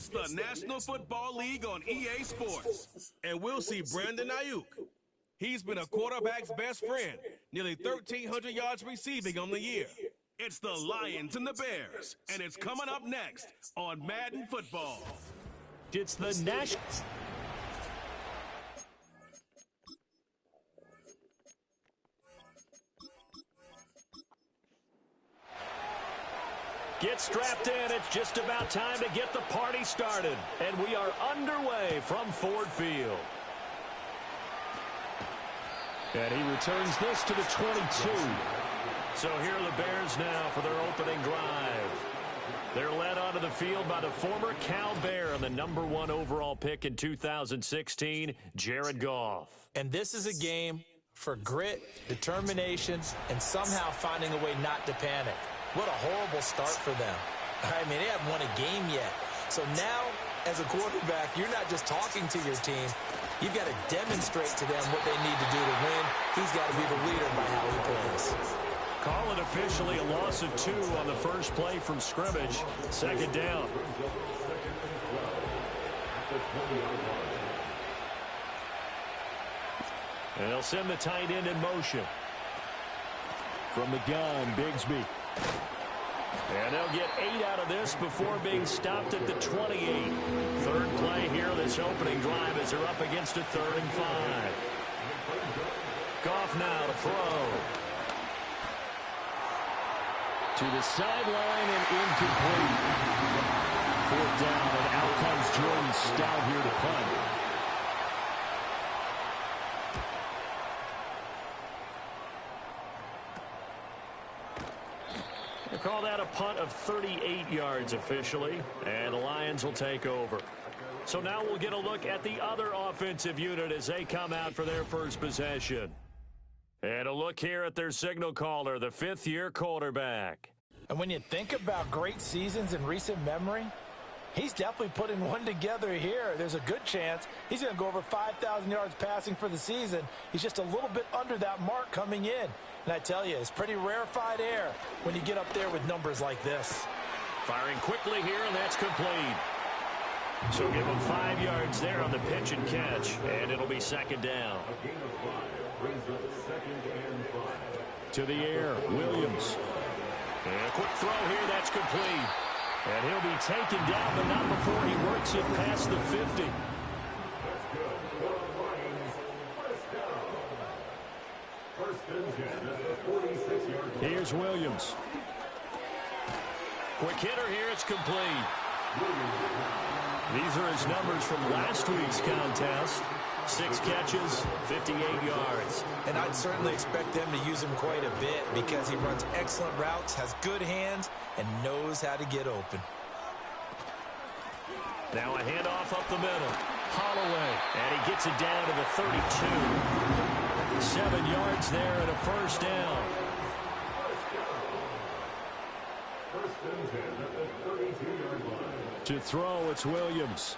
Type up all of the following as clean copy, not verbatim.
It's the National Football League on EA Sports. And we'll see Brandon Ayuk. He's been a quarterback's best friend, nearly 1,300 yards receiving on the year. It's the Lions and the Bears, and it's coming up next on Madden Football. It's the National... Get strapped in. It's just about time to get the party started. And we are underway from Ford Field. And he returns this to the 22. So here are the Bears now for their opening drive. They're led onto the field by the former Cal Bear and the #1 overall pick in 2016, Jared Goff. And this is a game for grit, determination, and somehow finding a way not to panic. What a horrible start for them. I mean, they haven't won a game yet. So now, as a quarterback, you're not just talking to your team. You've got to demonstrate to them what they need to do to win. He's got to be the leader by how he plays. Call it officially a loss of 2 on the first play from scrimmage. Second down. And they'll send the tight end in motion. From the gun, Bigsby. And they'll get 8 out of this before being stopped at the 28. Third play here, this opening drive as they're up against a 3rd and 5. Goff now to throw. To the sideline and incomplete. 4th down, and out comes Jordan Stout here to punt. They call that a punt of 38 yards officially, and the Lions will take over. So now we'll get a look at the other offensive unit as they come out for their first possession. And a look here at their signal caller, the 5th-year quarterback. And when you think about great seasons in recent memory, he's definitely putting one together here. There's a good chance he's going to go over 5,000 yards passing for the season. He's just a little bit under that mark coming in. And I tell you, it's pretty rarefied air when you get up there with numbers like this. Firing quickly here, and that's complete. So give him 5 yards there on the pitch and catch, and it'll be second down. To the air, Williams. And a quick throw here, that's complete. And he'll be taken down, but not before he works it past the 50. Here's Williams. Quick hitter here, it's complete. These are his numbers from last week's contest. 6 catches, 58 yards. And I'd certainly expect them to use him quite a bit because he runs excellent routes, has good hands, and knows how to get open. Now a handoff up the middle. Holloway, and he gets it down to the 32. 7 yards there and a first down. To throw, it's Williams.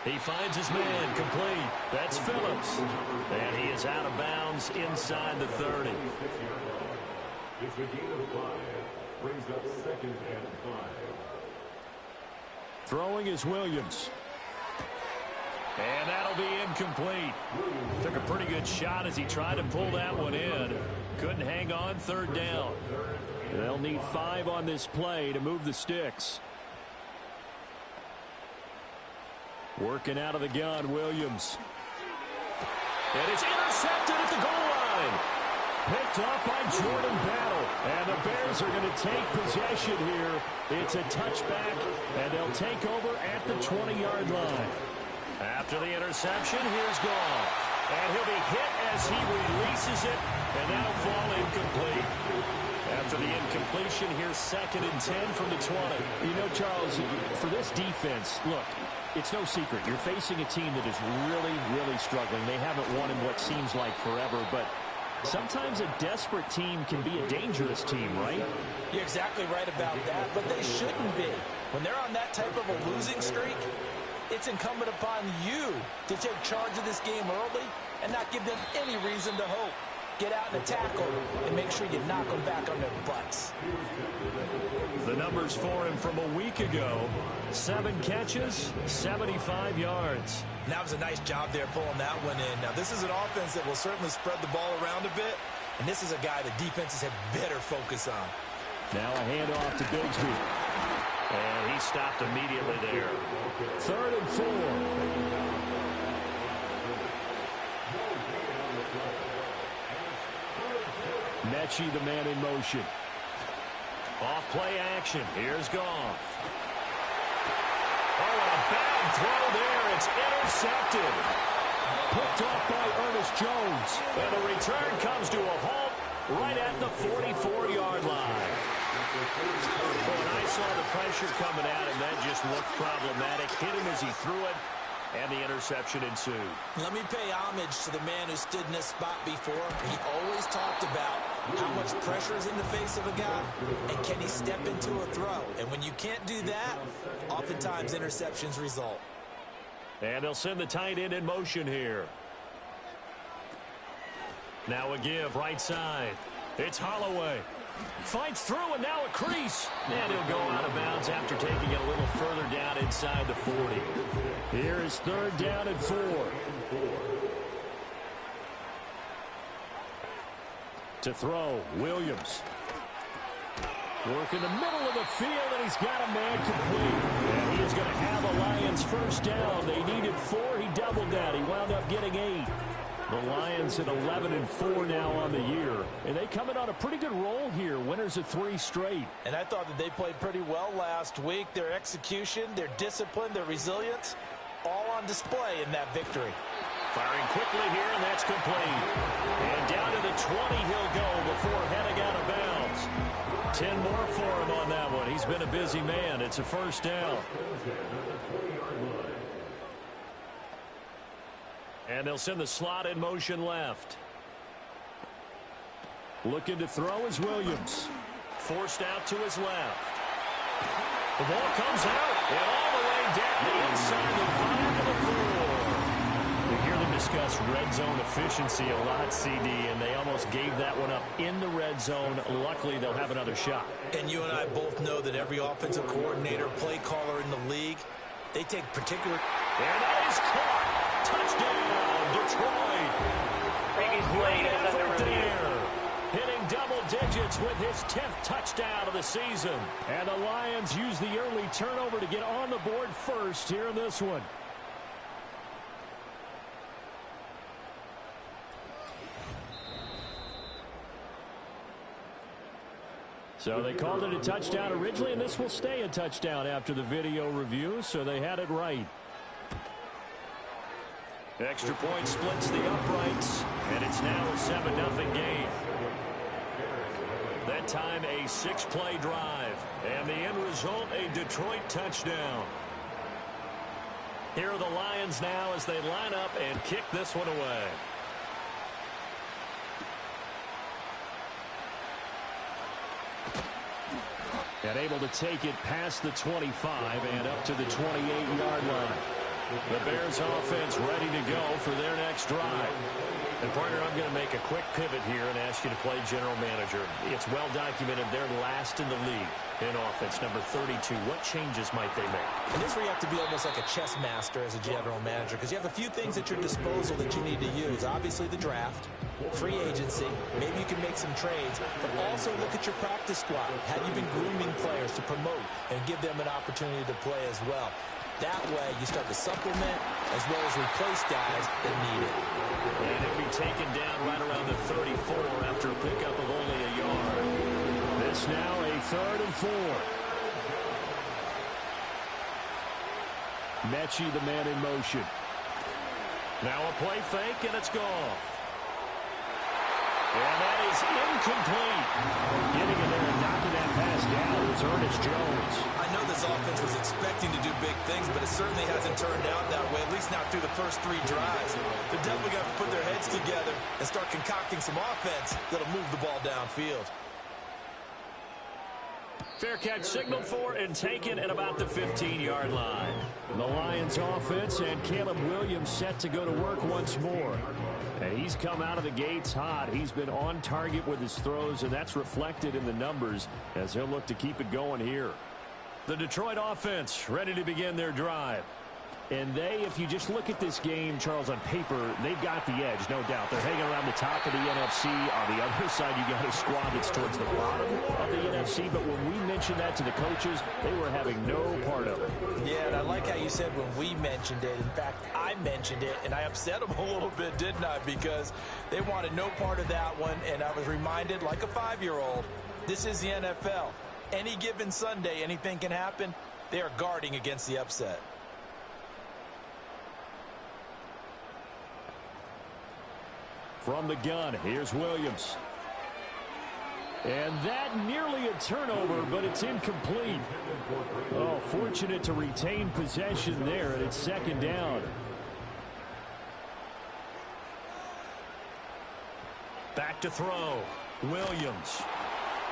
He finds his man, complete. That's Phillips. And he is out of bounds inside the 30. It's a gain of 5. Brings up 2nd and 5. Throwing is Williams. And that'll be incomplete. Took a pretty good shot as he tried to pull that one in. Couldn't hang on, 3rd down. They'll need 5 on this play to move the sticks. Working out of the gun, Williams. And it's intercepted at the goal line. Picked up by Jordan Battle. And the Bears are going to take possession here. It's a touchback, and they'll take over at the 20-yard line. After the interception, here's Goff. And he'll be hit as he releases it, and that'll fall incomplete. After the incompletion, here's 2nd and 10 from the 20. You know, Charles, for this defense, look, it's no secret. You're facing a team that is really, really struggling. They haven't won in what seems like forever, but sometimes a desperate team can be a dangerous team, right? You're exactly right about that, but they shouldn't be. When they're on that type of a losing streak, it's incumbent upon you to take charge of this game early and not give them any reason to hope. Get out and tackle and make sure you knock them back on their butts. The numbers for him from a week ago: 7 catches, 75 yards. And that was a nice job there pulling that one in. Now, this is an offense that will certainly spread the ball around a bit, and this is a guy that defenses have better focus on. Now a handoff to Bigsby. And he stopped immediately there. 3rd and 4. Mechie, the man in motion. Off play action. Here's Goff. Oh, and a bad throw there. It's intercepted. Picked off by Ernest Jones. And the return comes to a halt right at the 44-yard line. Oh, and I saw the pressure coming at him. That just looked problematic. Hit him as he threw it, and the interception ensued. Let me pay homage to the man who stood in this spot before. He always talked about how much pressure is in the face of a guy, and can he step into a throw. And when you can't do that, oftentimes interceptions result. And they'll send the tight end in motion here. Now a give right side. It's Holloway. Fights through, and now a crease. And he'll go out of bounds after taking it a little further down inside the 40. Here is 3rd down and 4. To throw, Williams. Work in the middle of the field, and he's got a man complete. And he is going to have a Lions first down. They needed 4. He doubled that. He wound up getting 8. The Lions at 11-4 now on the year. And they come in on a pretty good roll here. Winners of 3 straight. And I thought that they played pretty well last week. Their execution, their discipline, their resilience, all on display in that victory. Firing quickly here, and that's complete. And down to the 20 he'll go before heading out of bounds. 10 more for him on that one. He's been a busy man. It's a first down. And they'll send the slot in motion left. Looking to throw is Williams. Forced out to his left. The ball comes out and all the way down the inside the 5 to the 4. We hear them discuss red zone efficiency a lot, CD, and they almost gave that one up in the red zone. Luckily, they'll have another shot. And you and I both know that every offensive coordinator, play caller in the league, they take particular... And that is caught. Touchdown, Detroit. Previous play is under review. Hitting double digits with his 10th touchdown of the season. And the Lions use the early turnover to get on the board first here in this one. So they called it a touchdown originally, and this will stay a touchdown after the video review, so they had it right. Extra point splits the uprights, and it's now a 7-0 game. That time a 6-play drive, and the end result a Detroit touchdown. Here are the Lions now as they line up and kick this one away. And able to take it past the 25 and up to the 28-yard line. The Bears offense ready to go for their next drive. And, partner, I'm going to make a quick pivot here and ask you to play general manager. It's well documented they're last in the league in offense, number 32. What changes might they make? And this is where you have to be almost like a chess master as a general manager, because you have a few things at your disposal that you need to use. Obviously, the draft, free agency, maybe you can make some trades, but also look at your practice squad. Have you been grooming players to promote and give them an opportunity to play as well? That way, you start to supplement as well as replace guys that need it. And it'll be taken down right around the 34 after a pickup of only a yard. This now a 3rd and 4. Mechie, the man in motion. Now a play fake, and it's gone. And that is incomplete. Getting in there and knocking that pass down was Ernest Jones. I know this offense was expecting to do big things, but it certainly hasn't turned out that way, at least not through the first 3 drives. They're definitely got to put their heads together and start concocting some offense that'll move the ball downfield. Fair catch signaled for and taken at about the 15-yard line. The Lions offense and Caleb Williams set to go to work once more. And he's come out of the gates hot. He's been on target with his throws, and that's reflected in the numbers as he'll look to keep it going here. The Detroit offense ready to begin their drive. And they, if you just look at this game, Charles, on paper, they've got the edge, no doubt. They're hanging around the top of the NFC. On the other side, you got a squad that's towards the bottom of the NFC. But when we mentioned that to the coaches, they were having no part of it. Yeah, and I like how you said when we mentioned it. In fact, I mentioned it, and I upset them a little bit, didn't I? Because they wanted no part of that one, and I was reminded, like a 5-year-old, this is the NFL. Any given Sunday, anything can happen. They are guarding against the upset. From the gun, here's Williams. And that nearly a turnover, but it's incomplete. Oh, fortunate to retain possession there, and it's second down. Back to throw. Williams.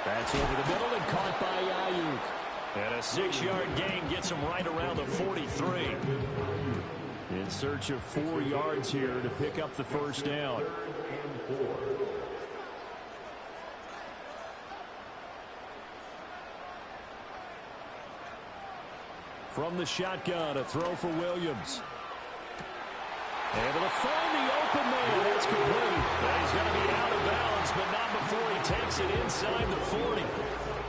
That's over the middle and caught by Ayuk. And a 6-yard gain gets him right around the 43. In search of 4 yards here to pick up the first down. From the shotgun, a throw for Williams. Able to find the open man. That's complete. He's going to be out of bounds, but not before he takes it inside the 40.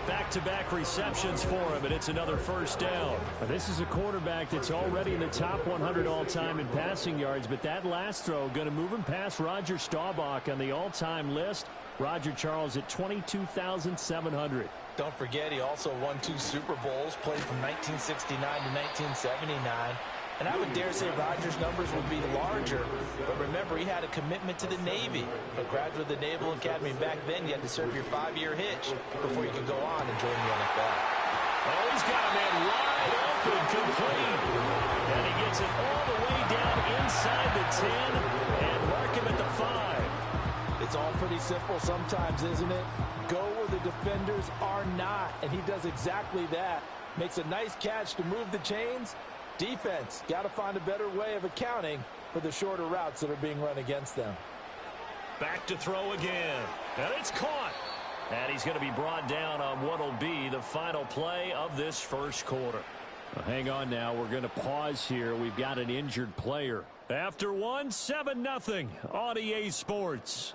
Back-to-back receptions for him, and it's another first down. This is a quarterback that's already in the top 100 all-time in passing yards, but that last throw going to move him past Roger Staubach on the all-time list. Roger Charles at 22,700. Don't forget, he also won 2 Super Bowls, played from 1969 to 1979. And I would dare say Rodgers' numbers would be larger. But remember, he had a commitment to the Navy. A graduate of the Naval Academy. Back then, you had to serve your 5-year hitch before you could go on and join the NFL. Oh, he's got a man wide open, complete. And he gets it all the way down inside the 10 and mark him at the 5. It's all pretty simple sometimes, isn't it? Go where the defenders are not. And he does exactly that. Makes a nice catch to move the chains. Defense, got to find a better way of accounting for the shorter routes that are being run against them. Back to throw again. And it's caught. And he's going to be brought down on what will be the final play of this first quarter. Well, hang on now. We're going to pause here. We've got an injured player. After one, 7-0 on EA Sports.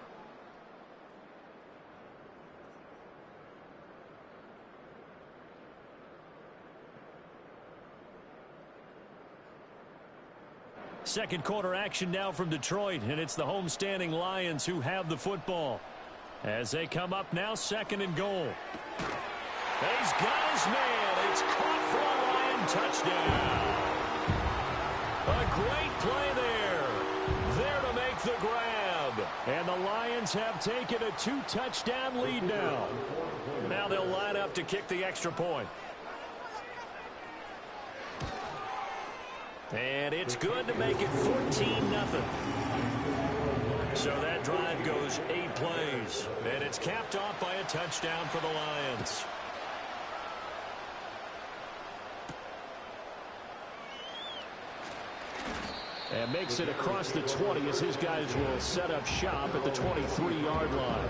Second quarter action now from Detroit, and it's the homestanding Lions who have the football. As they come up now, 2nd and goal. He's got his man. It's caught for a Lion touchdown. A great play there. There to make the grab. And the Lions have taken a 2-touchdown lead now. Now they'll line up to kick the extra point. And it's good to make it 14-0. So that drive goes 8 plays. And it's capped off by a touchdown for the Lions. And makes it across the 20 as his guys will set up shop at the 23-yard line.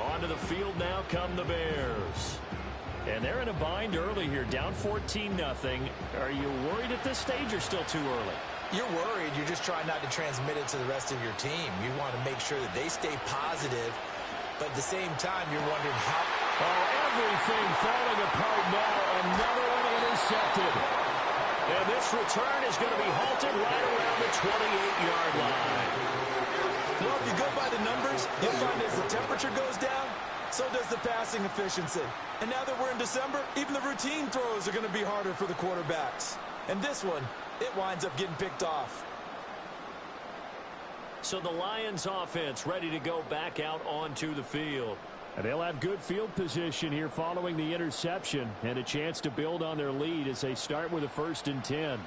Onto the field now come the Bears. And they're in a bind early here, down 14-0. Are you worried at this stage or still too early? You're worried. You're just trying not to transmit it to the rest of your team. You want to make sure that they stay positive, but at the same time, you're wondering how... Oh, everything falling apart now. Another one intercepted. And this return is going to be halted right around the 28-yard line. Well, if you go by the numbers, you'll find as the temperature goes down, so does the passing efficiency. And now that we're in December, even the routine throws are going to be harder for the quarterbacks. And this one, it winds up getting picked off. So the Lions offense ready to go back out onto the field. And they'll have good field position here following the interception and a chance to build on their lead as they start with a 1st and 10.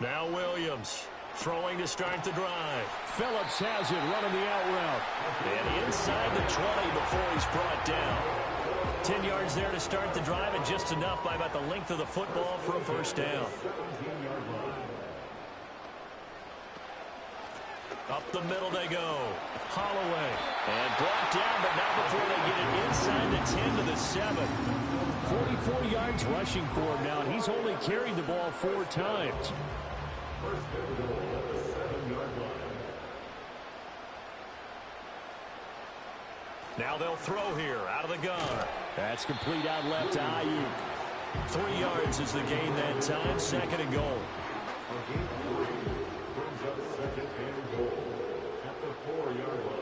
Now Williams throwing to start the drive. Phillips has it running the out route. And inside the 20 before he's brought down. 10 yards there to start the drive and just enough by about the length of the football for a first down. Up the middle they go. Holloway. And brought down, but not before they get it inside the 10 to the 7. 44 yards rushing for him now, and he's only carried the ball 4 times. First down goal at the 7-yard line. Now they'll throw here out of the gun. That's complete out left to Ayuk. 3 yards is the gain that time. 2nd and goal. A gain of 3 brings up 2nd and goal at the 4-yard line.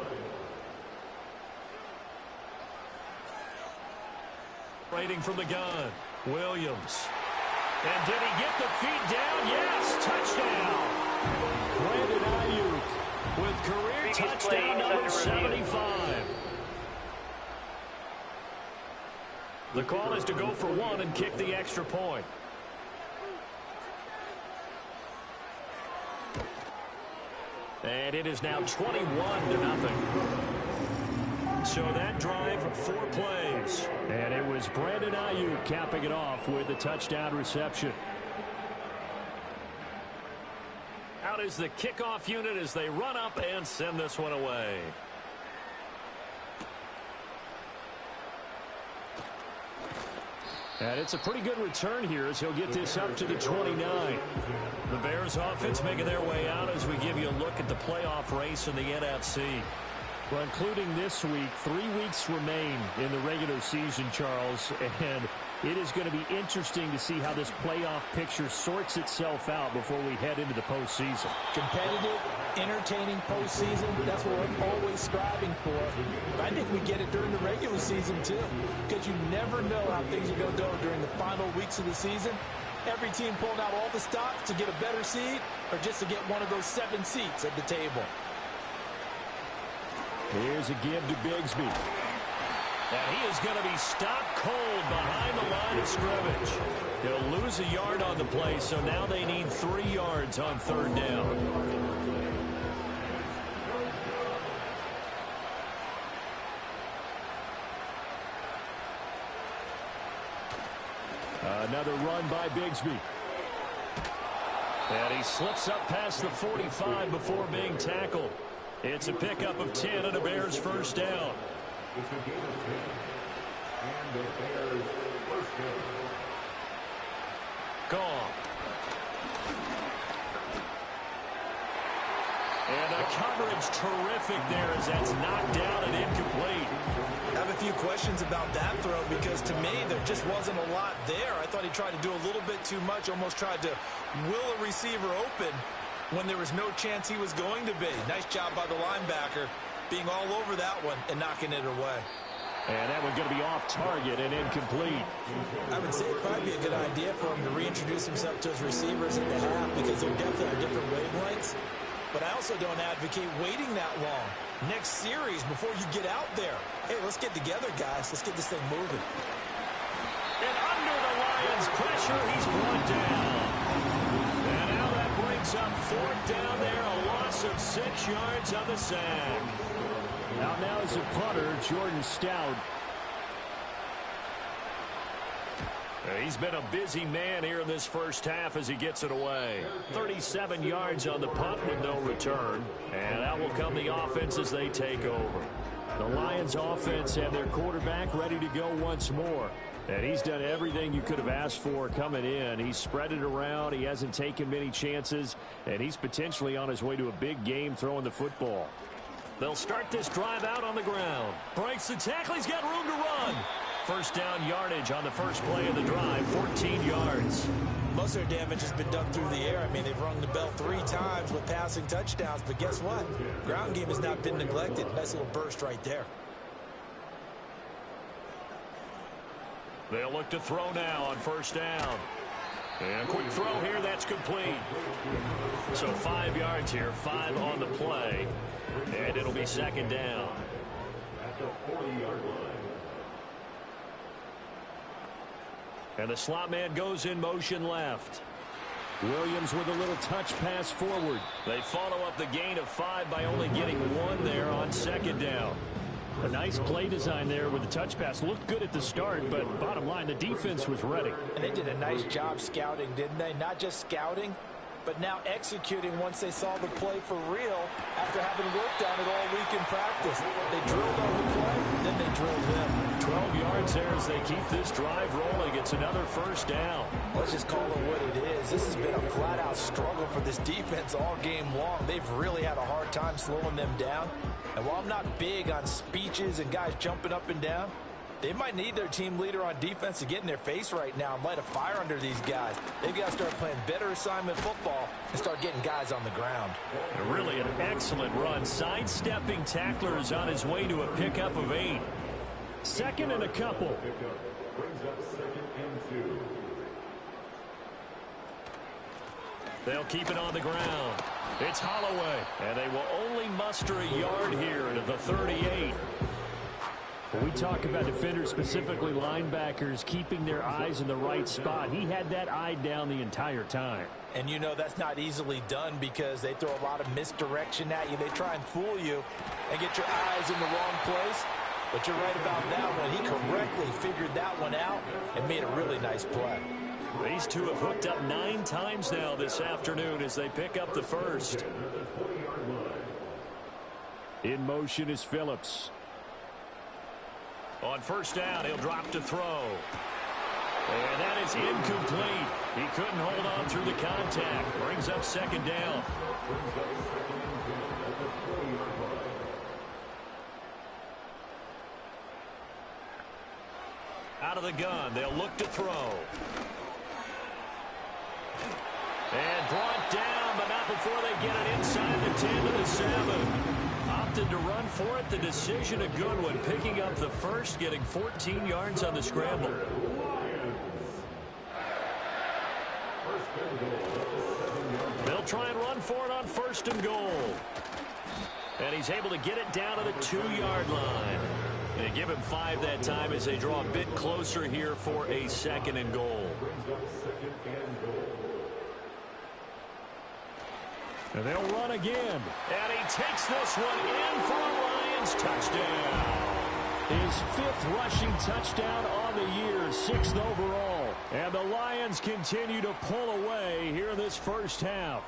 Rating from the gun. Williams. And did he get the feet down? Yes, touchdown. Brandon Ayuk With career Previous touchdown play is number under review. 75. The call is to go for 1 and kick the extra point. And it is now 21-0. So that drive, 4 plays. And it was Brandon Ayuk capping it off with a touchdown reception. Out is the kickoff unit as they run up and send this one away. And it's a pretty good return here as he'll get this up to the 29. The Bears offense making their way out as we give you a look at the playoff race in the NFC. Well, including this week, 3 weeks remain in the regular season, Charles, and it is going to be interesting to see how this playoff picture sorts itself out before we head into the postseason. Competitive, entertaining postseason, that's what we're always striving for. But I think we get it during the regular season, too, because you never know how things are going to go during the final weeks of the season. Every team pulling out all the stops to get a better seed or just to get one of those 7 seats at the table. Here's a give to Bigsby. And he is going to be stopped cold behind the line of scrimmage. He'll lose a yard on the play, so now they need 3 yards on 3rd down. Another run by Bigsby. And he slips up past the 45 before being tackled. It's a pickup of 10 and a Bears first down. It's a gain of 10. And the Bears first down. Gone. And the coverage terrific there as that's knocked down and incomplete. I have a few questions about that throw because to me there just wasn't a lot there. I thought he tried to do a little bit too much, almost tried to will a receiver open when there was no chance he was going to be. Nice job by the linebacker being all over that one and knocking it away. And that one's going to be off target and incomplete. I would say it'd probably be a good idea for him to reintroduce himself to his receivers at the half because they're definitely on different wavelengths. But I also don't advocate waiting that long. Next series, before you get out there, hey, let's get together, guys. Let's get this thing moving. And under the Lions' pressure, he's brought down. And now that brings up 4th down there, a loss of 6 yards on the sack. Now is the punter, Jordan Stout. He's been a busy man here in this first half as he gets it away. 37 yards on the punt with no return. And out will come the offense as they take over. The Lions offense and their quarterback ready to go once more. And he's done everything you could have asked for coming in. He's spread it around. He hasn't taken many chances. And he's potentially on his way to a big game throwing the football. They'll start this drive out on the ground. Breaks the tackle. He's got room to run. First down yardage on the first play of the drive, 14 yards. Most of their damage has been done through the air. I mean, they've rung the bell 3 times with passing touchdowns. But guess what? Ground game has not been neglected. Nice little burst right there. They'll look to throw now on first down. And quick throw here, that's complete. So 5 yards here, 5 on the play. And it'll be 2nd down. At the 40-yard line. And the slot man goes in motion left. Williams with a little touch pass forward. They follow up the gain of 5 by only getting 1 there on 2nd down. A nice play design there with the touch pass. Looked good at the start, but bottom line, the defense was ready. And they did a nice job scouting, didn't they? Not just scouting, but now executing once they saw the play for real after having worked on it all week in practice. They drilled on the play, then they drilled him. 12 yards there as they keep this drive rolling. It's another first down. Let's just call it what it is. This has been a flat-out struggle for this defense all game long. They've really had a hard time slowing them down. And while I'm not big on speeches and guys jumping up and down, they might need their team leader on defense to get in their face right now and light a fire under these guys. They've got to start playing better assignment football and start getting guys on the ground. Really an excellent run. Sidestepping tacklers on his way to a pickup of 8. Second and a couple. Brings up 2nd and 2. They'll keep it on the ground. It's Holloway, and they will only muster a yard here to the 38. When we talk about defenders, specifically linebackers, keeping their eyes in the right spot, he had that eye down the entire time. And you know that's not easily done because they throw a lot of misdirection at you. They try and fool you and get your eyes in the wrong place. But you're right about that one. He correctly figured that one out and made a really nice play. These two have hooked up 9 times now this afternoon as they pick up the first. In motion is Phillips. On first down, he'll drop to throw. And that is incomplete. He couldn't hold on through the contact. Brings up second down. Out of the gun, they'll look to throw. And brought down, but not before they get it inside the 10 to the 7. Opted to run for it. The decision a good one. Picking up the first, getting 14 yards on the scramble. They'll try and run for it on first and goal. And he's able to get it down to the 2-yard line. They give him 5 that time as they draw a bit closer here for a 2nd and goal. And they'll run again. And he takes this one in for a Lions touchdown. His 5th rushing touchdown on the year, 6th overall. And the Lions continue to pull away here in this first half.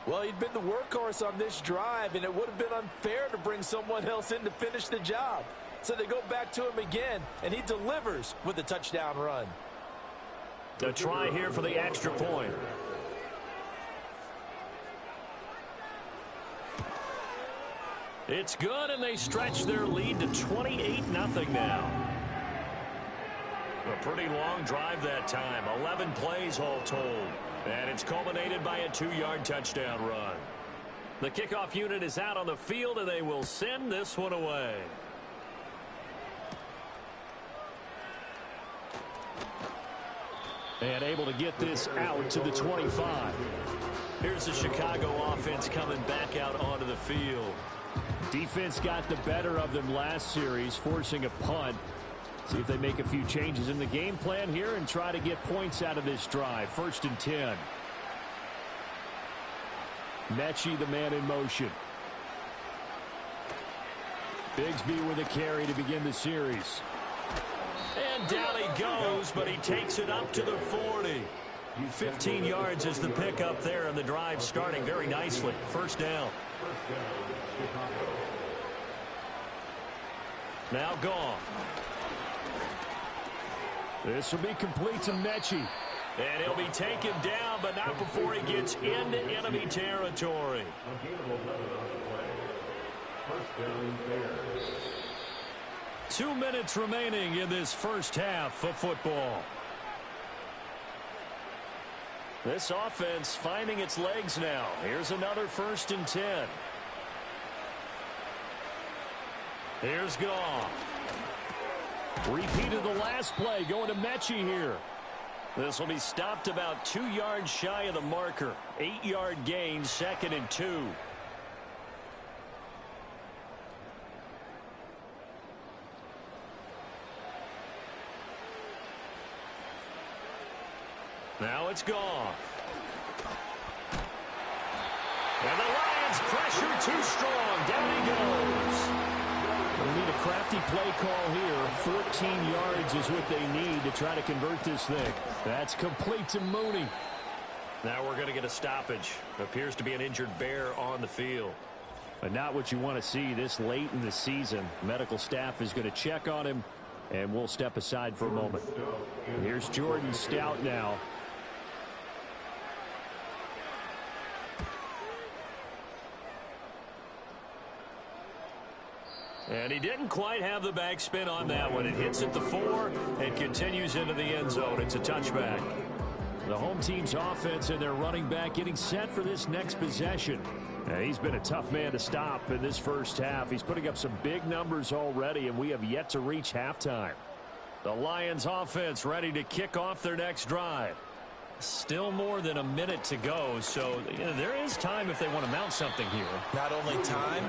Well, he'd been the workhorse on this drive, and it would have been unfair to bring someone else in to finish the job. So they go back to him again, and he delivers with a touchdown run. A try here for the extra point. It's good, and they stretch their lead to 28-0 now. A pretty long drive that time. 11 plays all told. And it's culminated by a 2-yard touchdown run. The kickoff unit is out on the field, and they will send this one away. And able to get this out to the 25. Here's the Chicago offense coming back out onto the field. Defense got the better of them last series, forcing a punt. See if they make a few changes in the game plan here and try to get points out of this drive. 1st and 10. Mechie, the man in motion. Bigsby with a carry to begin the series. And down he goes, but he takes it up to the 40. 15 yards is the pickup there, and the drive starting very nicely. First down. Now gone. This will be complete to Mechie. And he'll be taken down, but not before he gets into enemy territory. 2 minutes remaining in this first half of football. This offense finding its legs now. Here's another 1st and 10. Here's Goff. Repeat of the last play, going to Mechie here. This will be stopped about 2 yards shy of the marker. 8-yard gain, 2nd and 2. Now it's Goff. And the Lions pressure too strong. Down he goes. They need a crafty play call here. 14 yards is what they need to try to convert this thing. That's complete to Mooney. Now we're going to get a stoppage. Appears to be an injured Bear on the field. But not what you want to see this late in the season. Medical staff is going to check on him, and we'll step aside for a moment. Here's Jordan Stout now. And he didn't quite have the backspin on that one. It hits at the 4 and continues into the end zone. It's a touchback. The home team's offense and their running back getting set for this next possession. He's been a tough man to stop in this first half. He's putting up some big numbers already, and we have yet to reach halftime. The Lions offense ready to kick off their next drive. Still more than a minute to go, so there is time if they want to mount something here. Not only time,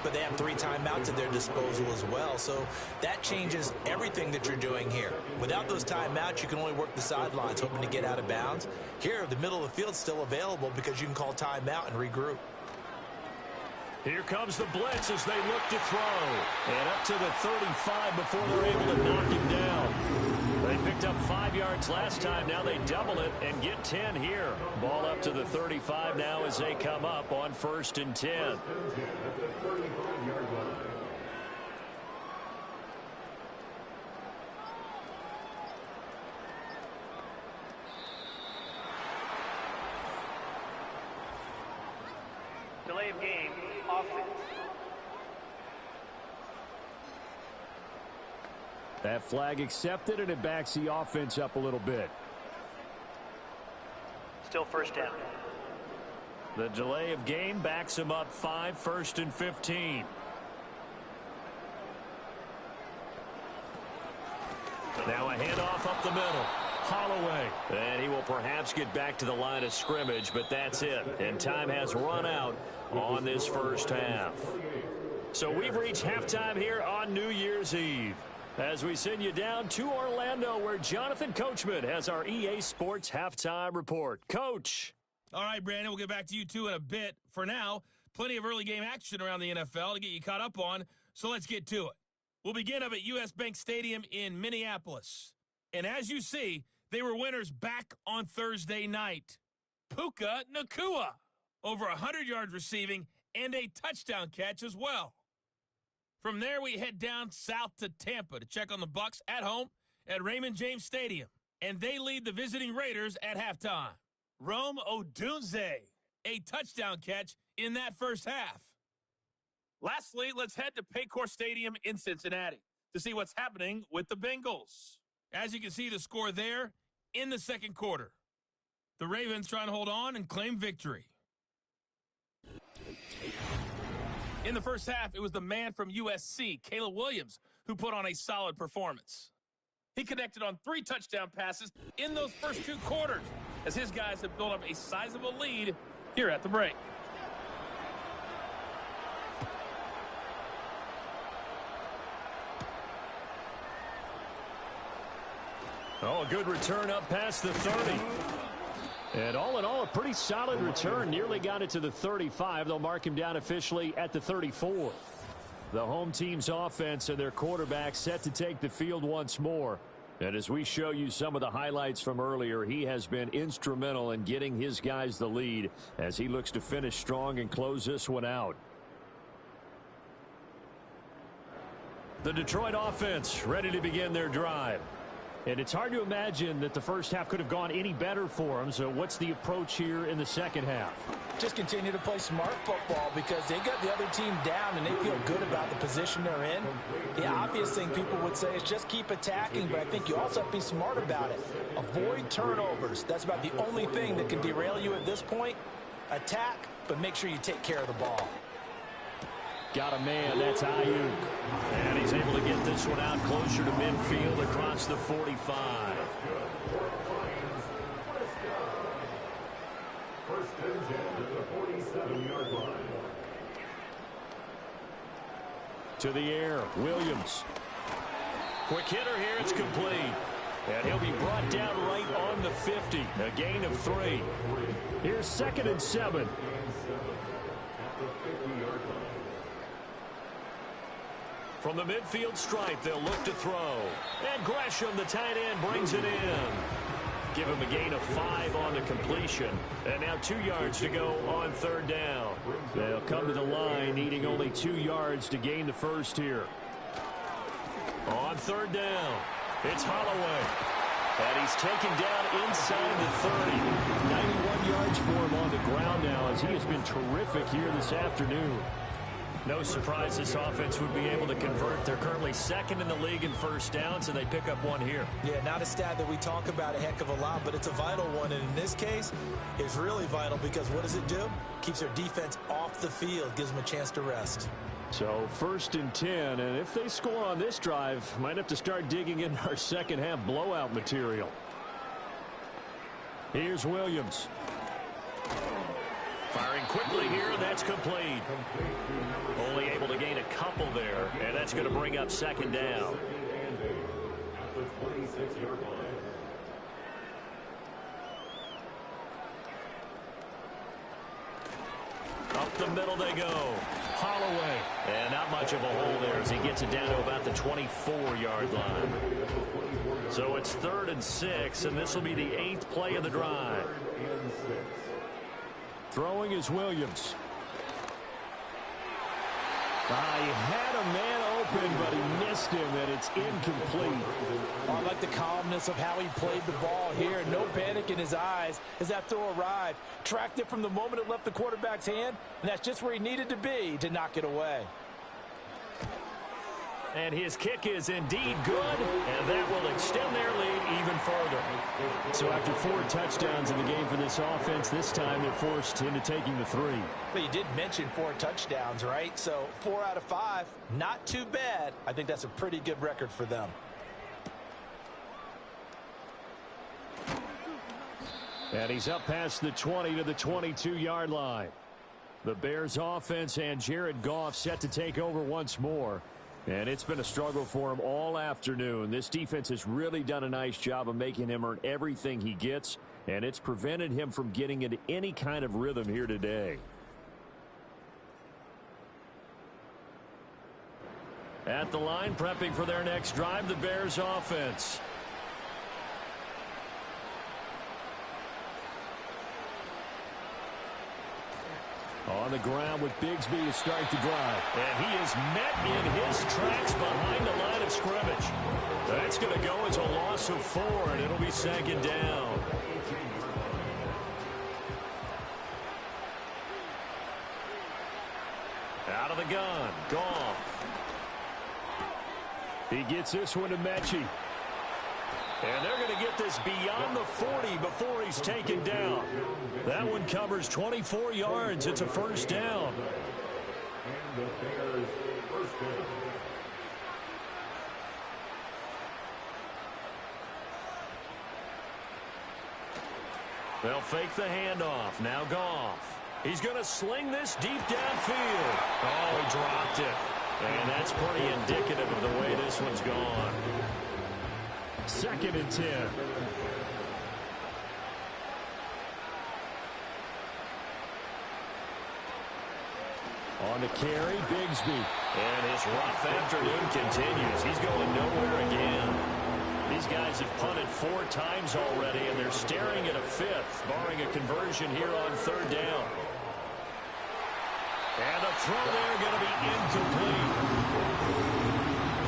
but they have 3 timeouts at their disposal as well. So that changes everything that you're doing here. Without those timeouts, you can only work the sidelines, hoping to get out of bounds. Here, the middle of the field's still available because you can call timeout and regroup. Here comes the blitz as they look to throw. And up to the 35 before they're able to knock him down. They picked up 5 yards last time. Now they double it and get 10 here. Ball up to the 35 now as they come up on 1st and 10. Delay of game, offense. That flag accepted, and it backs the offense up a little bit. Still first down. The delay of game backs him up 5, 1st and 15. Now a handoff up the middle. Holloway. And he will perhaps get back to the line of scrimmage, but that's it. And time has run out on this first half. So we've reached halftime here on New Year's Eve. As we send you down to Orlando, where Jonathan Coachman has our EA Sports Halftime Report. Coach. All right, Brandon, we'll get back to you two in a bit. For now, plenty of early game action around the NFL to get you caught up on, so let's get to it. We'll begin up at U.S. Bank Stadium in Minneapolis. And as you see, they were winners back on Thursday night. Puka Nacua, over 100 yards receiving and a touchdown catch as well. From there, we head down south to Tampa to check on the Bucs at home at Raymond James Stadium. And they lead the visiting Raiders at halftime. Rome Odunze, a touchdown catch in that first half. Lastly, let's head to Paycor Stadium in Cincinnati to see what's happening with the Bengals. As you can see, the score there in the second quarter. The Ravens trying to hold on and claim victory. In the first half, it was the man from USC, Caleb Williams, who put on a solid performance. He connected on 3 touchdown passes in those first 2 quarters, as his guys have built up a sizable lead here at the break. Oh, a good return up past the 30. And all in all, a pretty solid return. Nearly got it to the 35. They'll mark him down officially at the 34. The home team's offense and their quarterback set to take the field once more. And as we show you some of the highlights from earlier, he has been instrumental in getting his guys the lead as he looks to finish strong and close this one out. The Detroit offense ready to begin their drive. And it's hard to imagine that the first half could have gone any better for them. So what's the approach here in the second half? Just continue to play smart football because they got the other team down and they feel good about the position they're in. The obvious thing people would say is just keep attacking, but I think you also have to be smart about it. Avoid turnovers. That's about the only thing that can derail you at this point. Attack, but make sure you take care of the ball. Got a man, that's Ayuk. And he's able to get this one out closer to midfield across the 45. First and 10 at the 47-yard line. To the air, Williams. Quick hitter here, it's complete. And he'll be brought down right on the 50. A gain of 3. Here's 2nd and 7. From the midfield stripe, they'll look to throw. And Gresham, the tight end, brings it in. Give him a gain of 5 on the completion. And now 2 yards to go on 3rd down. They'll come to the line needing only 2 yards to gain the first here. On 3rd down, it's Holloway. And he's taken down inside the 30. 91 yards for him on the ground now as he has been terrific here this afternoon. No surprise this offense would be able to convert. They're currently 2nd in the league in first downs, and they pick up 1 here. Yeah, not a stat that we talk about a heck of a lot, but it's a vital one. And in this case, it's really vital because what does it do? Keeps their defense off the field, gives them a chance to rest. So 1st and 10, and if they score on this drive, might have to start digging in our second half blowout material. Here's Williams. Firing quickly here, that's complete. Only able to gain a couple there, and that's going to bring up 2nd down. At the 26-yard line. Up the middle they go. Holloway. And not much of a hole there as he gets it down to about the 24-yard line. So it's 3rd and 6, and this will be the 8th play of the drive. Throwing is Williams. He had a man open, but he missed him, and it's incomplete. I like the calmness of how he played the ball here. No panic in his eyes as that throw arrived. Tracked it from the moment it left the quarterback's hand, and that's just where he needed to be to knock it away. And his kick is indeed good, and that will extend their lead even further. So after 4 touchdowns in the game for this offense, this time they're forced into taking the 3. But you did mention 4 touchdowns, right? So 4 out of 5, not too bad. I think that's a pretty good record for them. And he's up past the 20 to the 22-yard line. The Bears offense and Jared Goff set to take over once more. And it's been a struggle for him all afternoon. This defense has really done a nice job of making him earn everything he gets, and it's prevented him from getting into any kind of rhythm here today. At the line, prepping for their next drive, the Bears offense. On the ground with Bigsby to start the drive. And he is met in his tracks behind the line of scrimmage. That's going to go as a loss of 4, and it'll be 2nd down. Out of the gun, Goff. He gets this one to Mechie. And they're going to get this beyond the 40 before he's taken down. That one covers 24 yards. It's a 1st down. And the Bears' 1st down. They'll fake the handoff. Now Goff. He's going to sling this deep downfield. Oh, he dropped it. And that's pretty indicative of the way this one's gone. 2nd and 10. On the carry, Bigsby. And his rough afternoon continues. He's going nowhere again. These guys have punted 4 times already, and they're staring at a 5th, barring a conversion here on 3rd down. And the throw there going to be incomplete.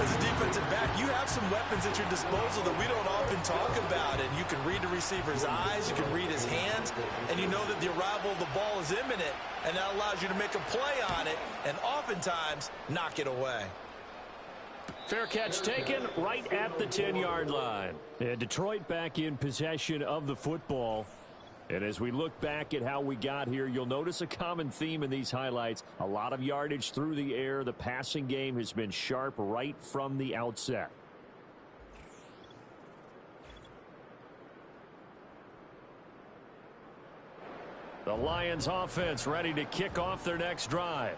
As a defensive back, you have some weapons at your disposal that we don't often talk about. And you can read the receiver's eyes, you can read his hands, and you know that the arrival of the ball is imminent, and that allows you to make a play on it and oftentimes knock it away. Fair catch taken right at the 10-yard line. And Detroit back in possession of the football. And as we look back at how we got here, you'll notice a common theme in these highlights. A lot of yardage through the air. The passing game has been sharp right from the outset. The Lions offense ready to kick off their next drive.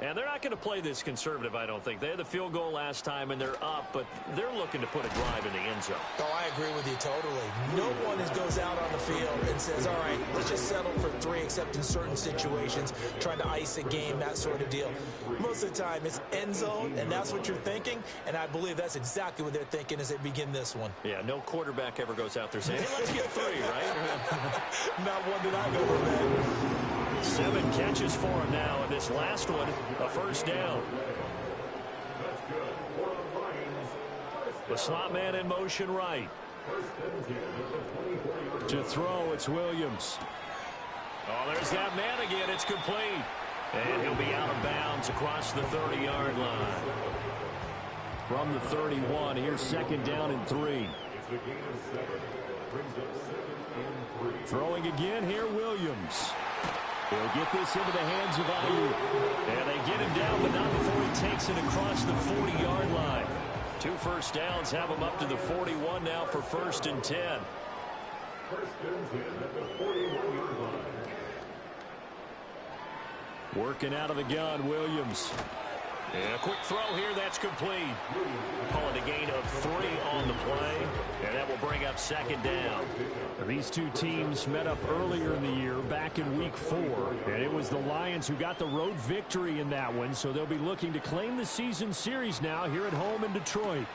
And they're not going to play this conservative, I don't think. They had the field goal last time, and they're up, but they're looking to put a drive in the end zone. Oh, I agree with you totally. No one goes out on the field and says, all right, let's just settle for 3, except in certain situations, trying to ice a game, that sort of deal. Most of the time, it's end zone, and that's what you're thinking, and I believe that's exactly what they're thinking as they begin this one. Yeah, no quarterback ever goes out there saying, hey, let's get 3, right? Not one that I've ever met. 7 catches for him now, and this last one, a first down. The slot man in motion right. To throw, it's Williams. Oh, there's that man again. It's complete. And he'll be out of bounds across the 30-yard line. From the 31, here's second down and 3. Throwing again here, Williams. He'll get this into the hands of Ayuk. And they get him down, but not before he takes it across the 40-yard line. 2 first downs have him up to the 41 now for 1st and 10. 1st and 10 at the 41-yard line. Working out of the gun, Williams. And a quick throw here, that's complete. Call it a gain of 3 on the play, and that will bring up 2nd down. These two teams met up earlier in the year, back in Week 4, and it was the Lions who got the road victory in that one, so they'll be looking to claim the season series now here at home in Detroit.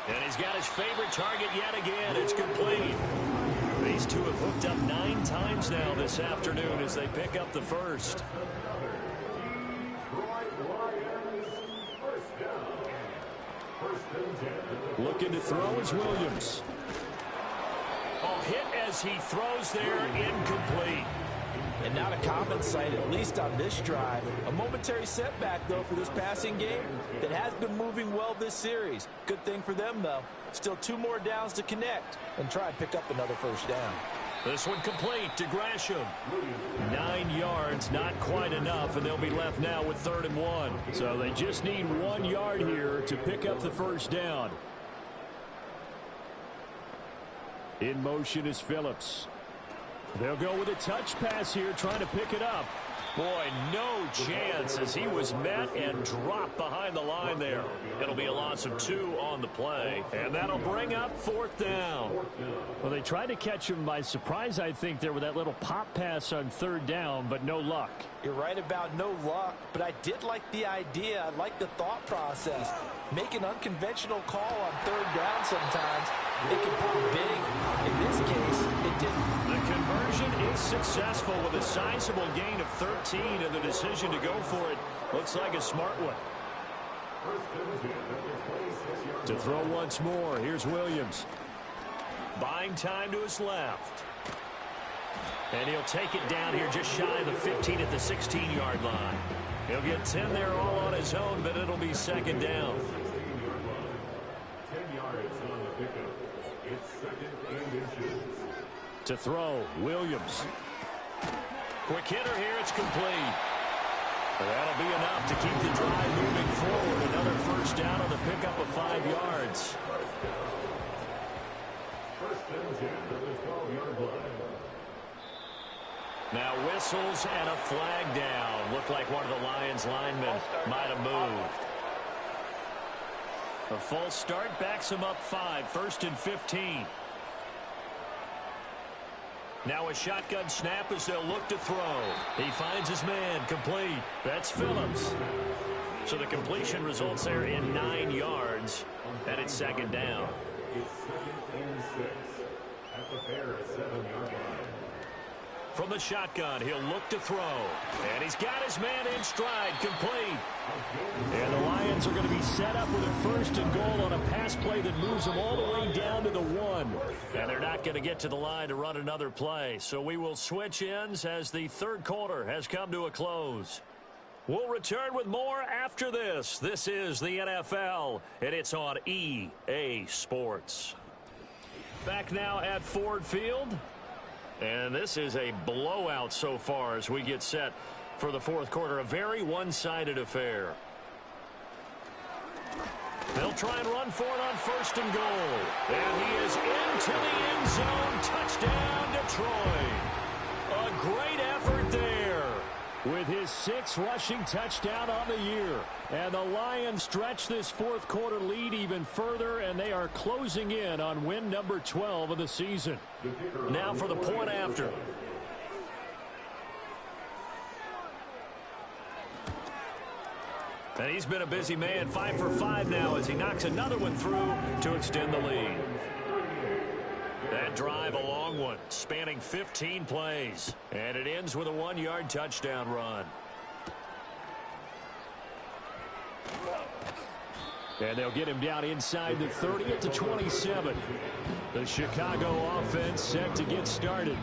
And he's got his favorite target yet again. It's complete. These two have hooked up 9 times now this afternoon as they pick up the first. Looking to throw is Williams. Oh, hit as he throws there, incomplete. And not a common sight, at least on this drive. A momentary setback, though, for this passing game that has been moving well this series. Good thing for them, though. Still 2 more downs to connect and try and pick up another first down. This one complete to Gresham. 9 yards, not quite enough, and they'll be left now with 3rd and 1. So they just need 1 yard here to pick up the first down. In motion is Phillips. They'll go with a touch pass here, trying to pick it up. Boy, no chance as he was met and dropped behind the line there. It'll be a loss of 2 on the play, and that'll bring up 4th down. Well, they tried to catch him by surprise, I think, there with that little pop pass on 3rd down, but no luck. You're right about no luck, but I did like the idea. I like the thought process. Make an unconventional call on 3rd down sometimes. It can pop big. In this case, it didn't. The conversion is successful with a sizable gain of 13, and the decision to go for it looks like a smart one. To throw once more, here's Williams. Buying time to his left. And he'll take it down here just shy of the 15 at the 16-yard line. He'll get 10 there all on his own, but it'll be 2nd down. 10 yards on the pickup. It's 2nd and inches. To throw, Williams. Quick hitter here, it's complete. That'll be enough to keep the drive moving forward. Another first down on the pickup of 5 yards. 1st and 10 at the 12-yard line. Now whistles and a flag down. Looked like one of the Lions linemen might have moved. A false start backs him up 5, 1st and 15. Now a shotgun snap as they'll look to throw. He finds his man, complete. That's Phillips. So the completion results there in 9 yards, and it's 2nd down. It's 2nd and 6 at the Bears 7-yard line. From the shotgun, he'll look to throw. And he's got his man in stride, complete. And the Lions are going to be set up with a 1st and goal on a pass play that moves them all the way down to the 1. And they're not going to get to the line to run another play. So we will switch ends as the 3rd quarter has come to a close. We'll return with more after this. This is the NFL, and it's on EA Sports. Back now at Ford Field. And this is a blowout so far as we get set for the 4th quarter. A very one-sided affair. They'll try and run for it on 1st and goal. And he is into the end zone. Touchdown, Detroit. A great effort there. with his 6th rushing touchdown on the year. And the Lions stretch this fourth quarter lead even further, and they are closing in on win number 12 of the season. Now for the point after. And he's been a busy man, 5 for 5 now as he knocks another one through to extend the lead. That drive, a long one, spanning 15 plays. And it ends with a 1-yard touchdown run. And they'll get him down inside the 30 at the 27. The Chicago offense set to get started.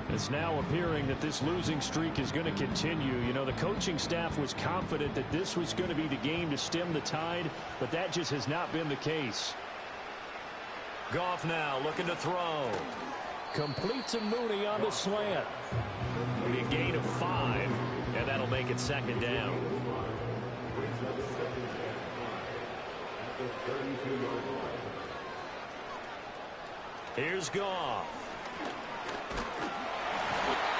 It's now appearing that this losing streak is going to continue. You know, the coaching staff was confident that this was going to be the game to stem the tide, but that just has not been the case. Goff now looking to throw. Complete to Mooney on the slant. A gain of 5, and that'll make it 2nd down. Here's Goff.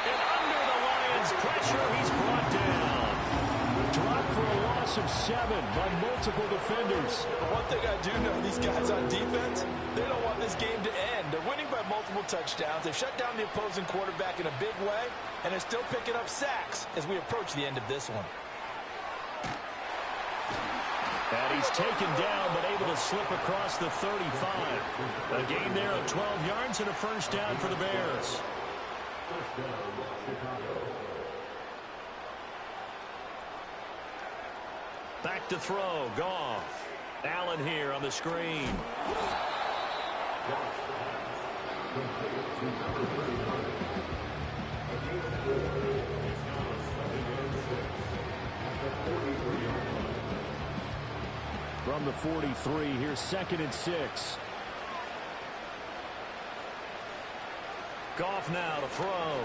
And under the Lions' pressure, he's brought down. Dropped for a loss of 7 by multiple defenders. One thing I do know, these guys on defense, they don't want this game to end. They're winning by multiple touchdowns. They've shut down the opposing quarterback in a big way, and they're still picking up sacks as we approach the end of this one. And he's taken down, but able to slip across the 35. A gain there of 12 yards and a first down for the Bears. Back to throw, Goff. Allen here on the screen. From the 43, here's 2nd and 6. Goff now to throw.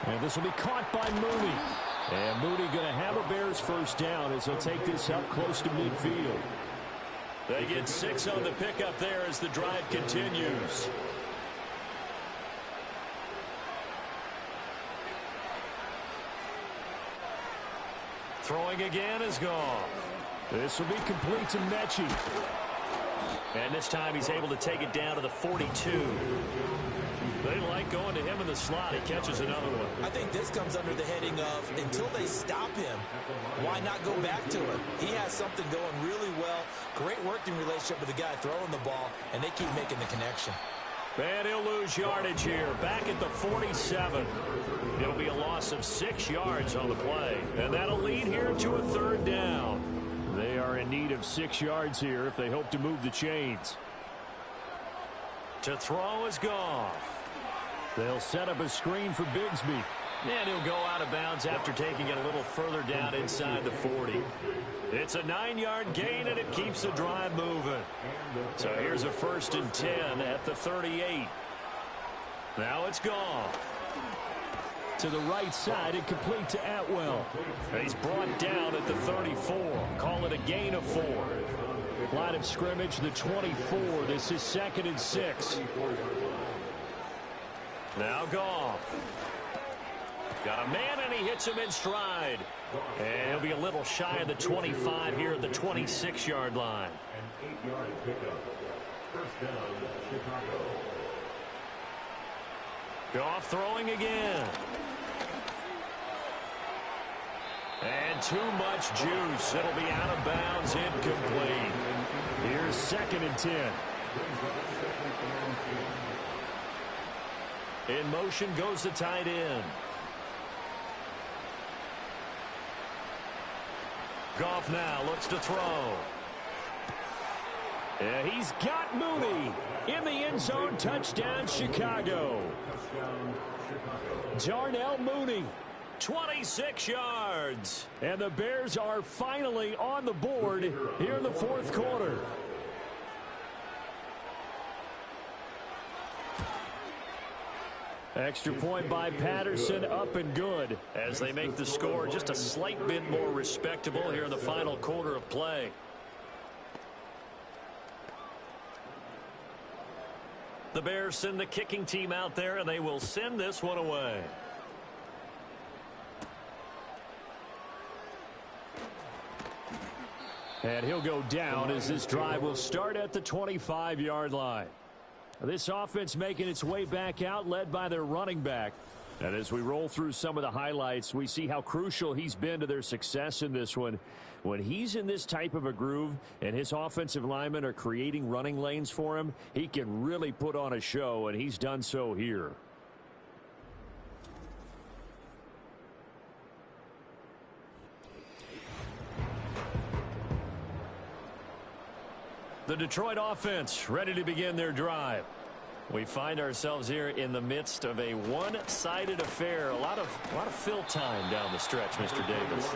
And this will be caught by Mooney. And Mooney going to have a Bears first down as he'll take this up close to midfield. They get 6 on the pickup there as the drive continues. Throwing again is Goff. This will be complete to Mechie. And this time he's able to take it down to the 42. They like going to him in the slot. He catches another one. I think this comes under the heading of, until they stop him, why not go back to him? He has something going really well. Great working relationship with the guy throwing the ball, and they keep making the connection. And he'll lose yardage here. Back at the 47. It'll be a loss of 6 yards on the play. And that'll lead here to a 3rd down. They are in need of 6 yards here if they hope to move the chains. To throw is Goff. They'll set up a screen for Bigsby. And he'll go out of bounds after taking it a little further down inside the 40. It's a 9-yard gain, and it keeps the drive moving. So here's a 1st and 10 at the 38. Now it's Goff. To the right side and complete to Atwell. He's brought down at the 34. Call it a gain of 4. Line of scrimmage, the 24. This is 2nd and 6. Now Goff. Got a man, and he hits him in stride. And he'll be a little shy of the 25 here at the 26-yard line. An 8-yard pickup. First down, Chicago. Goff throwing again. And too much juice. It'll be out of bounds, incomplete. Here's 2nd and 10. In motion goes the tight end. Goff now looks to throw. Yeah, he's got Mooney in the end zone. Touchdown, Chicago. Darnell Mooney. 26 yards. And the Bears are finally on the board here in the 4th quarter. Extra point by Patterson, up and good. As they make the score just a slight bit more respectable here in the final quarter of play. The Bears send the kicking team out there, and they will send this one away. And he'll go down as this drive will start at the 25-yard line. This offense making its way back out, led by their running back. And as we roll through some of the highlights, we see how crucial he's been to their success in this one. When he's in this type of a groove and his offensive linemen are creating running lanes for him, he can really put on a show, and he's done so here. The Detroit offense ready to begin their drive. We find ourselves here in the midst of a one-sided affair. A lot of fill time down the stretch, Mr. Davis.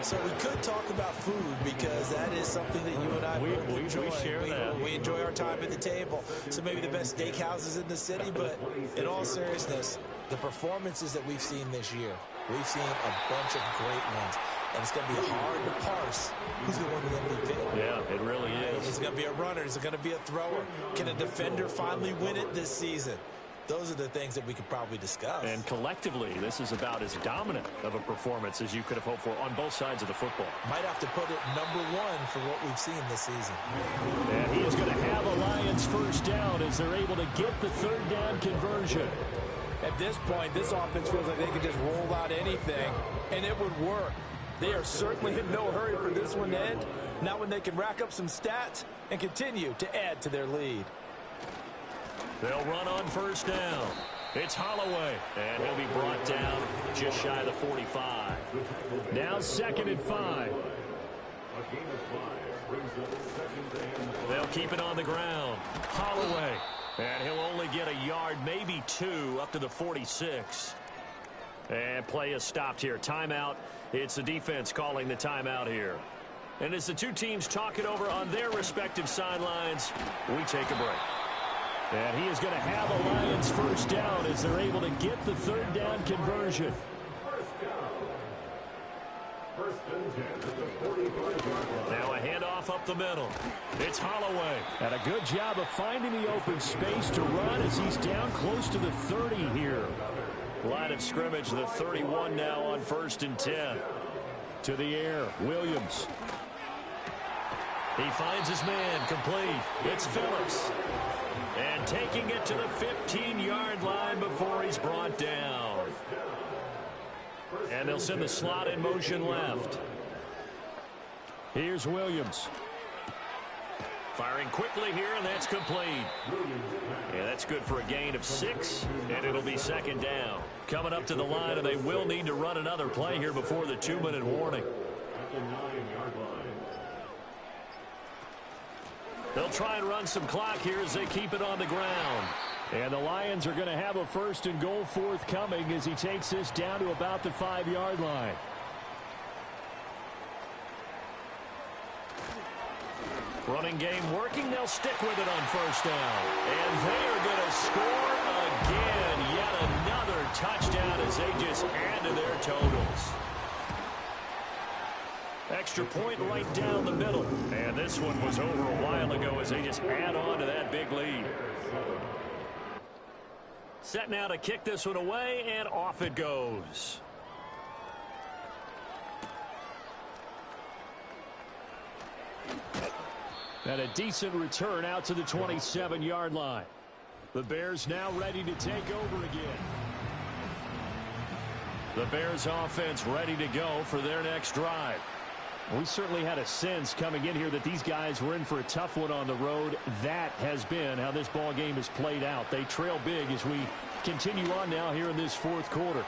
So we could talk about food because that is something that you and I enjoy. We share that. We enjoy our time at the table. So maybe the best steakhouses in the city, but in all seriousness, the performances that we've seen this year, we've seen a bunch of great ones. And it's going to be hard to parse who's going to win the MVP. Yeah, it really is. Is it going to be a runner? Is it going to be a thrower? Can a defender finally win it this season? Those are the things that we could probably discuss. And collectively, this is about as dominant of a performance as you could have hoped for on both sides of the football. Might have to put it number one for what we've seen this season. And he is going to have a Lions first down as they're able to get the third down conversion. At this point, this offense feels like they could just roll out anything, and it would work. They are certainly in no hurry for this one to end. Not when they can rack up some stats and continue to add to their lead. They'll run on first down. It's Holloway, and he'll be brought down just shy of the 45. Now 2nd and 5. They'll keep it on the ground. Holloway, and he'll only get a yard, maybe 2, up to the 46. And play is stopped here. Timeout. It's the defense calling the timeout here. And as the two teams talk it over on their respective sidelines, we take a break. And he is going to have a Lions first down as they're able to get the third down conversion. Now a handoff up the middle. It's Holloway. And a good job of finding the open space to run as he's down close to the 30 here. Line of scrimmage, the 31 now on 1st and 10. To the air, Williams. He finds his man, complete. It's Phillips. And taking it to the 15-yard line before he's brought down. And they'll send the slot in motion left. Here's Williams. Firing quickly here, and that's complete. Yeah, that's good for a gain of 6, and it'll be 2nd down. Coming up to the line, and they will need to run another play here before the 2-minute warning. They'll try and run some clock here as they keep it on the ground. And the Lions are going to have a 1st and goal forthcoming as he takes this down to about the 5-yard line. Running game working. They'll stick with it on 1st down. And they are going to score again. Yet another touchdown as they just add to their totals. Extra point right down the middle. And this one was over a while ago as they just add on to that big lead. Set now to kick this one away, and off it goes. And a decent return out to the 27-yard line. The Bears now ready to take over again. The Bears offense ready to go for their next drive. We certainly had a sense coming in here that these guys were in for a tough one on the road. That has been how this ball game has played out. They trail big as we continue on now here in this 4th quarter.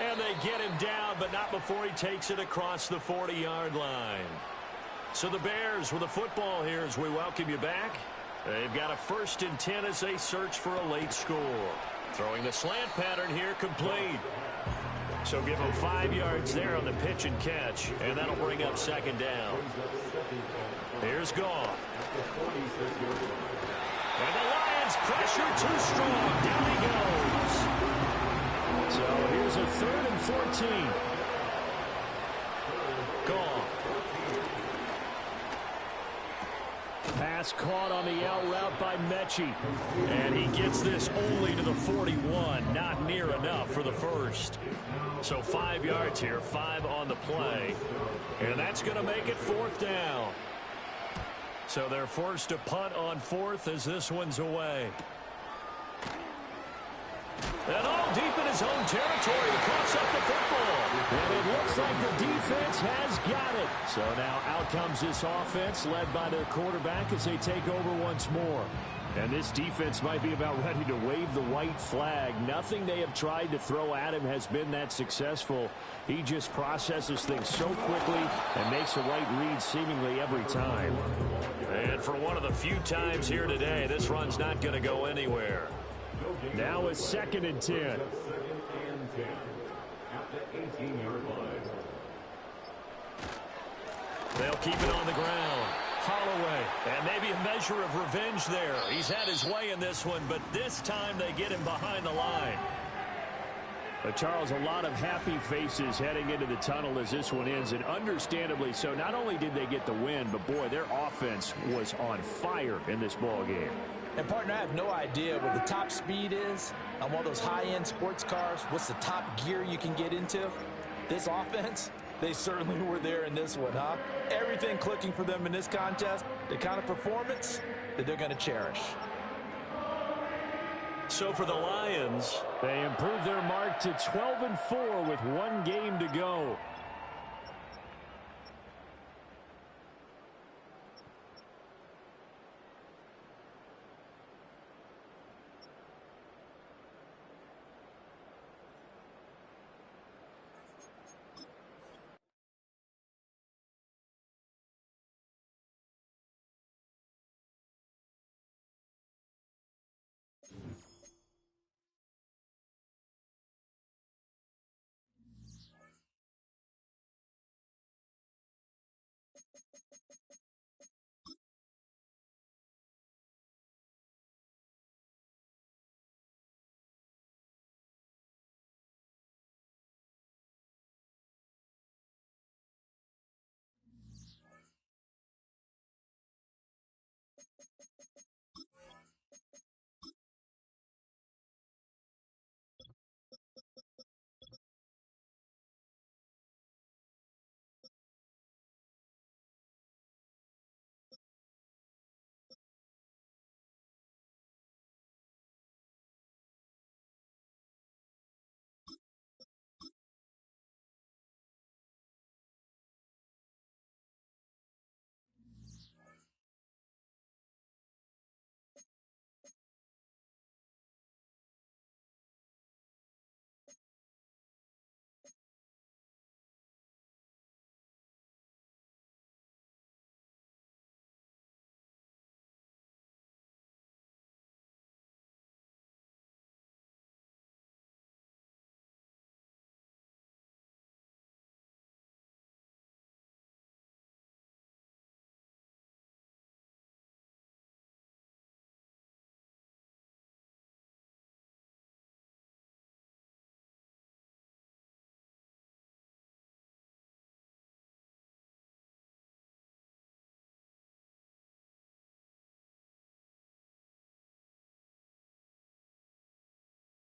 And they get him down, but not before he takes it across the 40-yard line. So the Bears with a football here as we welcome you back. They've got a 1st and 10 as they search for a late score. Throwing the slant pattern here, complete. So give them 5 yards there on the pitch and catch, and that'll bring up 2nd down. Here's Goff. And the Lions pressure too strong. Down he goes. So here's a 3rd and 14. Goff. Pass Pass caught on the out route by Mechie. And he gets this only to the 41. Not near enough for the first. So 5 yards here, 5 on the play. And that's going to make it 4th down. So they're forced to punt on 4th as this one's away. And all deep in his own territory to cross up the football. And it looks like the defense has got it. So now out comes this offense led by their quarterback as they take over once more. And this defense might be about ready to wave the white flag. Nothing they have tried to throw at him has been that successful. He just processes things so quickly and makes the right read seemingly every time. And for one of the few times here today, this run's not going to go anywhere. Now it's 2nd and 10. 2nd and 10 at the 18-yard line. They'll keep it on the ground. Holloway, and maybe a measure of revenge there. He's had his way in this one, but this time they get him behind the line. But Charles, a lot of happy faces heading into the tunnel as this one ends, and understandably so. Not only did they get the win, but boy, their offense was on fire in this ball game. And, partner, I have no idea what the top speed is on one of those high-end sports cars. What's the top gear you can get into? This offense, they certainly were there in this one, huh? Everything clicking for them in this contest, the kind of performance that they're going to cherish. So for the Lions, they improved their mark to 12-4 with 1 game to go.